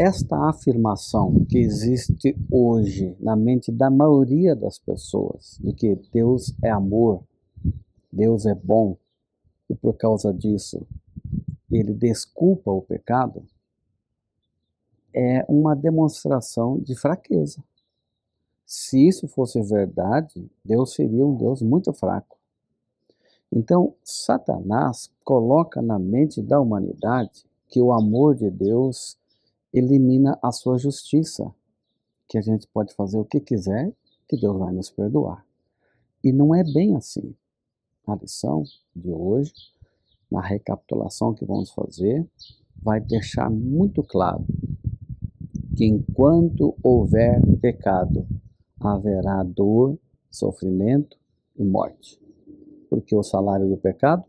Esta afirmação que existe hoje na mente da maioria das pessoas, de que Deus é amor, Deus é bom, e por causa disso ele desculpa o pecado, é uma demonstração de fraqueza. Se isso fosse verdade, Deus seria um Deus muito fraco. Então, Satanás coloca na mente da humanidade que o amor de Deus elimina a sua justiça, que a gente pode fazer o que quiser, que Deus vai nos perdoar. E não é bem assim. A lição de hoje, na recapitulação que vamos fazer, vai deixar muito claro que enquanto houver pecado, haverá dor, sofrimento e morte. Porque o salário do pecado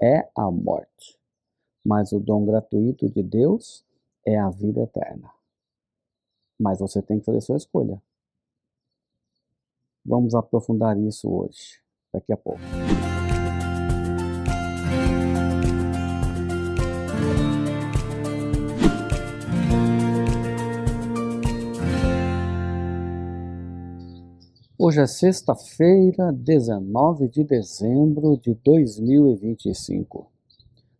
é a morte, mas o dom gratuito de Deus é a vida eterna. Mas você tem que fazer sua escolha. Vamos aprofundar isso hoje, daqui a pouco. Hoje é sexta-feira, 19 de dezembro de 2025.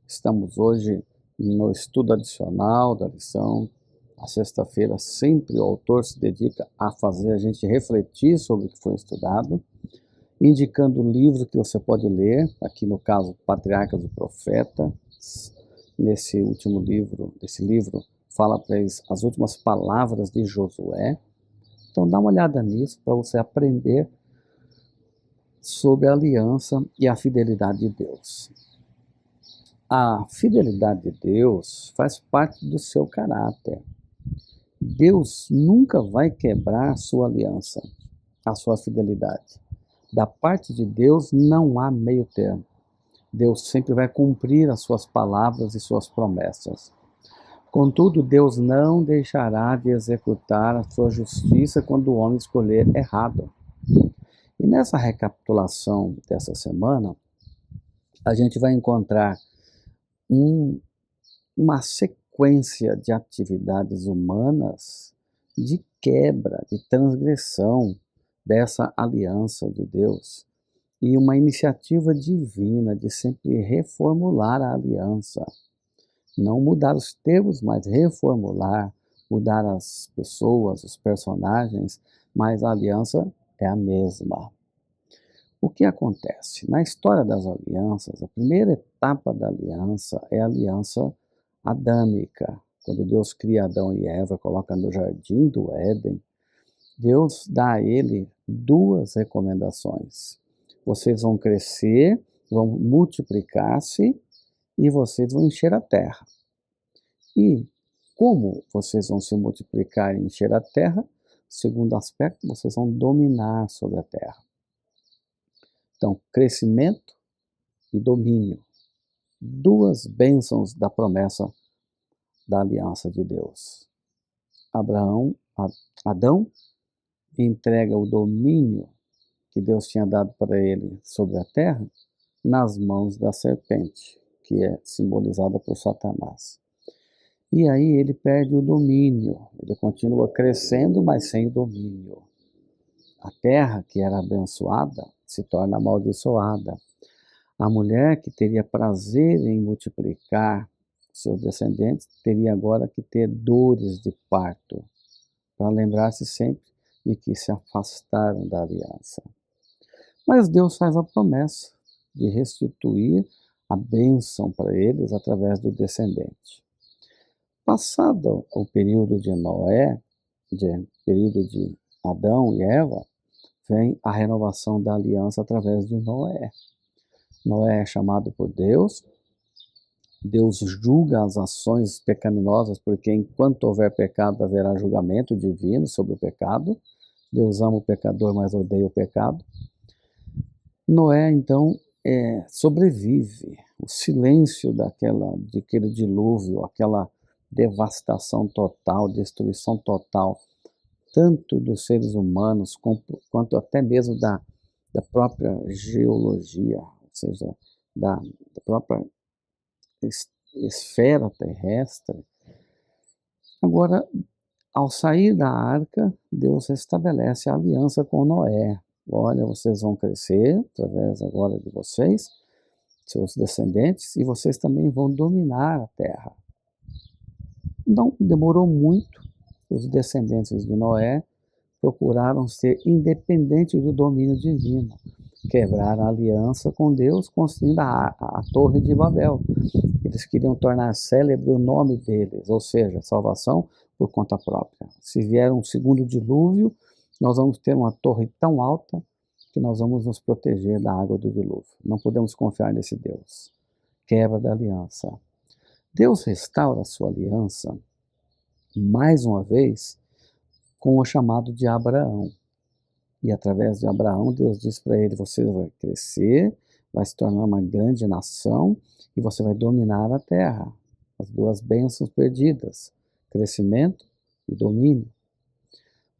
Estamos hoje no estudo adicional da lição. A sexta-feira sempre o autor se dedica a fazer a gente refletir sobre o que foi estudado, indicando o livro que você pode ler, aqui no caso Patriarcas e Profetas. Nesse último livro, esse livro fala para eles as últimas palavras de Josué. Então dá uma olhada nisso para você aprender sobre a aliança e a fidelidade de Deus. A fidelidade de Deus faz parte do seu caráter. Deus nunca vai quebrar a sua aliança, a sua fidelidade. Da parte de Deus não há meio termo. Deus sempre vai cumprir as suas palavras e suas promessas. Contudo, Deus não deixará de executar a sua justiça quando o homem escolher errado. E nessa recapitulação dessa semana, a gente vai encontrar uma sequência de atividades humanas de quebra, de transgressão dessa aliança de Deus e uma iniciativa divina de sempre reformular a aliança. Não mudar os termos, mas reformular, mudar as pessoas, os personagens, mas a aliança é a mesma. O que acontece? Na história das alianças, a primeira etapa da aliança é a aliança adâmica. Quando Deus cria Adão e Eva, coloca no jardim do Éden, Deus dá a ele duas recomendações. Vocês vão crescer, vão multiplicar-se e vocês vão encher a terra. E como vocês vão se multiplicar e encher a terra? Segundo aspecto, vocês vão dominar sobre a terra. Então, crescimento e domínio. Duas bênçãos da promessa da aliança de Deus. Adão entrega o domínio que Deus tinha dado para ele sobre a terra nas mãos da serpente, que é simbolizada por Satanás. E aí ele perde o domínio, ele continua crescendo, mas sem o domínio. A terra, que era abençoada, se torna amaldiçoada. A mulher que teria prazer em multiplicar seus descendentes, teria agora que ter dores de parto, para lembrar-se sempre de que se afastaram da aliança. Mas Deus faz a promessa de restituir a bênção para eles através do descendente. Passado o período de Noé, período de Adão e Eva, vem a renovação da aliança através de Noé. Noé é chamado por Deus, Deus julga as ações pecaminosas, porque enquanto houver pecado haverá julgamento divino sobre o pecado. Deus ama o pecador, mas odeia o pecado. Noé, então, sobrevive. O silêncio daquele dilúvio, aquela devastação total, destruição total, tanto dos seres humanos quanto até mesmo da própria geologia, ou seja, da própria esfera terrestre, Agora, ao sair da arca, Deus estabelece a aliança com Noé. Olha, vocês vão crescer através agora de vocês, seus descendentes, e vocês também vão dominar a terra. Não demorou muito, os descendentes de Noé procuraram ser independentes do domínio divino. Quebraram a aliança com Deus, construindo a Torre de Babel. Eles queriam tornar célebre o nome deles, ou seja, salvação por conta própria. Se vier um segundo dilúvio, nós vamos ter uma torre tão alta que nós vamos nos proteger da água do dilúvio. Não podemos confiar nesse Deus. Quebra da aliança. Deus restaura a sua aliança, mais uma vez, com o chamado de Abraão. E através de Abraão, Deus diz para ele: você vai crescer, vai se tornar uma grande nação e você vai dominar a terra. As duas bênçãos perdidas, crescimento e domínio.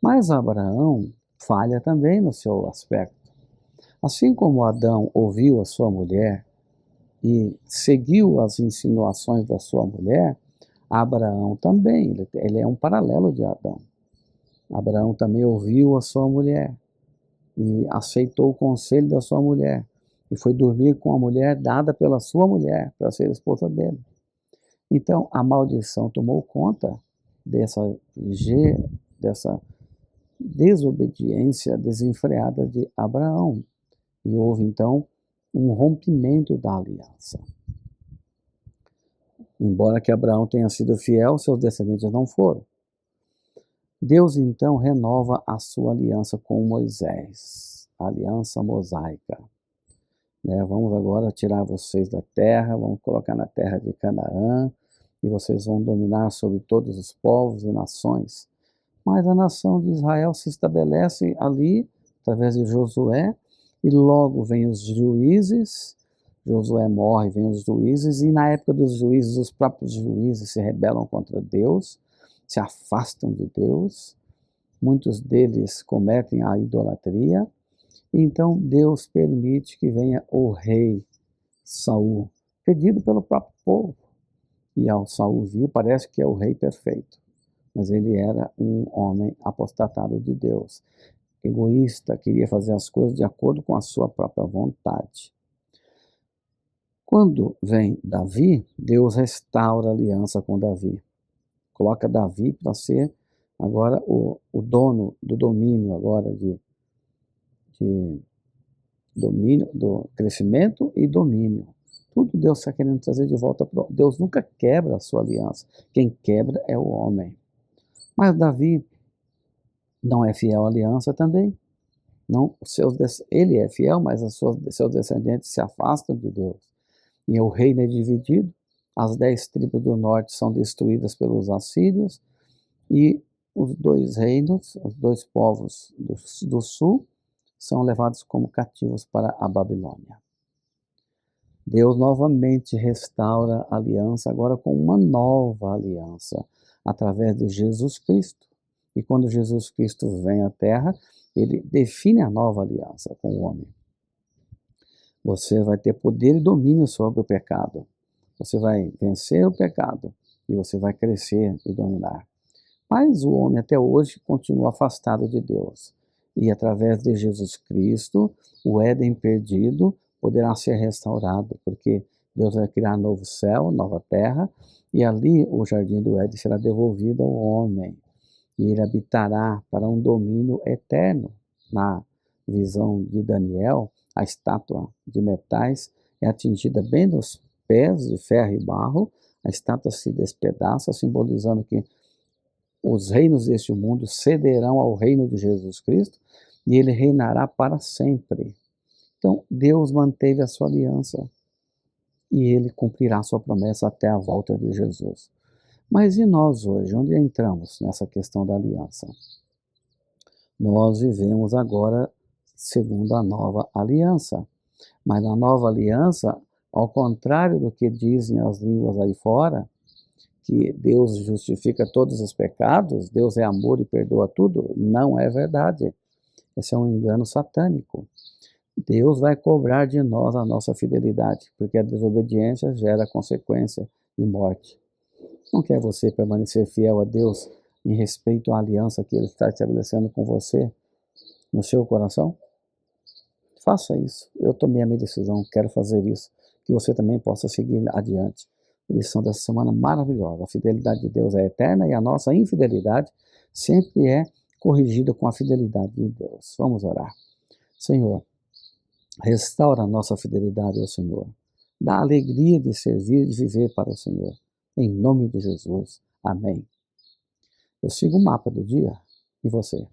Mas Abraão falha também no seu aspecto. Assim como Adão ouviu a sua mulher e seguiu as insinuações da sua mulher, Abraão também, ele é um paralelo de Adão. Abraão também ouviu a sua mulher e aceitou o conselho da sua mulher e foi dormir com a mulher dada pela sua mulher para ser esposa dele. Então a maldição tomou conta dessa desobediência desenfreada de Abraão e houve então um rompimento da aliança. Embora que Abraão tenha sido fiel, seus descendentes não foram. Deus então renova a sua aliança com Moisés, a aliança mosaica. Vamos agora tirar vocês da terra, vamos colocar na terra de Canaã, e vocês vão dominar sobre todos os povos e nações. Mas a nação de Israel se estabelece ali, através de Josué, e logo vem os juízes, Josué morre, vem os juízes, e na época dos juízes, os próprios juízes se rebelam contra Deus, se afastam de Deus, muitos deles cometem a idolatria, então Deus permite que venha o rei Saul, pedido pelo próprio povo, e ao Saul vir, parece que é o rei perfeito, mas ele era um homem apostatado de Deus, egoísta, queria fazer as coisas de acordo com a sua própria vontade. Quando vem Davi, Deus restaura a aliança com Davi. Coloca Davi para ser agora o dono do domínio, agora de domínio, do crescimento e domínio. Tudo Deus está querendo trazer de volta. Deus nunca quebra a sua aliança. Quem quebra é o homem. Mas Davi não é fiel à aliança também. Não, ele é fiel, mas seus descendentes se afastam de Deus. E o reino é dividido. As 10 tribos do norte são destruídas pelos assírios e os 2 reinos, os 2 povos do sul, são levados como cativos para a Babilônia. Deus novamente restaura a aliança, agora com uma nova aliança, através de Jesus Cristo. E quando Jesus Cristo vem à Terra, ele define a nova aliança com o homem. Você vai ter poder e domínio sobre o pecado. Você vai vencer o pecado e você vai crescer e dominar. Mas o homem até hoje continua afastado de Deus. E através de Jesus Cristo, o Éden perdido poderá ser restaurado, porque Deus vai criar novo céu, nova terra, e ali o jardim do Éden será devolvido ao homem. E ele habitará para um domínio eterno. Na visão de Daniel, a estátua de metais é atingida bem nos pés de ferro e barro, a estátua se despedaça, simbolizando que os reinos deste mundo cederão ao reino de Jesus Cristo e ele reinará para sempre. Então, Deus manteve a sua aliança e ele cumprirá a sua promessa até a volta de Jesus. Mas e nós hoje? Onde entramos nessa questão da aliança? Nós vivemos agora segundo a nova aliança. Mas na nova aliança, ao contrário do que dizem as línguas aí fora, que Deus justifica todos os pecados, Deus é amor e perdoa tudo, não é verdade. Esse é um engano satânico. Deus vai cobrar de nós a nossa fidelidade, porque a desobediência gera consequência e morte. Não quer você permanecer fiel a Deus em respeito à aliança que Ele está estabelecendo com você no seu coração? Faça isso. Eu tomei a minha decisão, quero fazer isso. Que você também possa seguir adiante. Lição dessa semana maravilhosa. A fidelidade de Deus é eterna e a nossa infidelidade sempre é corrigida com a fidelidade de Deus. Vamos orar. Senhor, restaura a nossa fidelidade ao Senhor. Dá alegria de servir e de viver para o Senhor. Em nome de Jesus. Amém. Eu sigo o mapa do dia. E você?